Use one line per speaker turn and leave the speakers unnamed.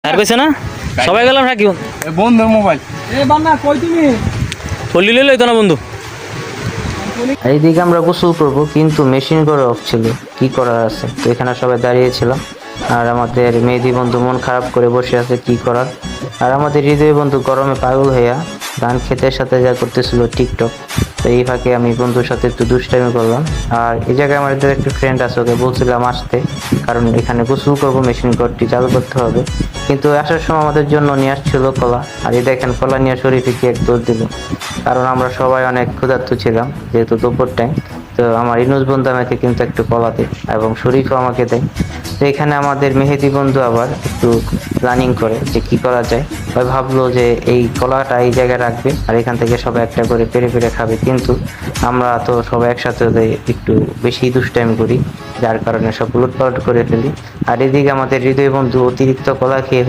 আর কইছে না সবাই গেলাম নাকি
বন্ধুর মোবাইল
পল্লি লইলো তো না বন্ধু।
এইদিকে আমরা গোসল করবো কিন্তু মেশিন করে অফ ছিল, কি করার আছে। তো এখানে সবাই দাঁড়িয়েছিলাম আর আমাদের মেহেদি বন্ধু মন খারাপ করে বসে আছে, কি করার। আর আমাদের হৃদয় বন্ধু গরমে পাগল হইয়া গান খেতের সাথে যা করতেছিল টিকটক। তো এই ফাঁকে আমি বন্ধুর সাথে একটু দুষ্টামি করলাম। আর এই জায়গায় আমাদের একটা ফ্রেন্ড আছে, ওকে বলছিলাম আসতে, কারণ এখানে গোসল করবো, মেশিন ঘরটি চালু করতে হবে। কিন্তু আসার সময় আমাদের জন্য নিয়ে আসছিল কলা। আর এই দেখেন কলা নিয়ে শরীফে কি এক দৌড় দিল, কারণ আমরা সবাই অনেক ক্ষুধার্ত ছিলাম যেহেতু দুপুর টাইম। তো আমার ইনুস বন্ধু আমাকে কিন্তু একটু কলা দেয় এবং শরীফও আমাকে দেয়। তো এখানে আমাদের মেহেদি বন্ধু আবার একটু প্ল্যানিং করে যে কি করা যায়। ওই ভাবলো যে এই কলাটা এই জায়গায় রাখবে আর এখান থেকে সবাই একটা করে পেরে পেরে খাবে, কিন্তু আমরা তো সবাই একসাথে একটু বেশি দুষ্টাইম করি, যার কারণে সব উলটপালট করে ফেলি। আর এদিকে আমাদের হৃদয় বন্ধু অতিরিক্ত কলা খেয়ে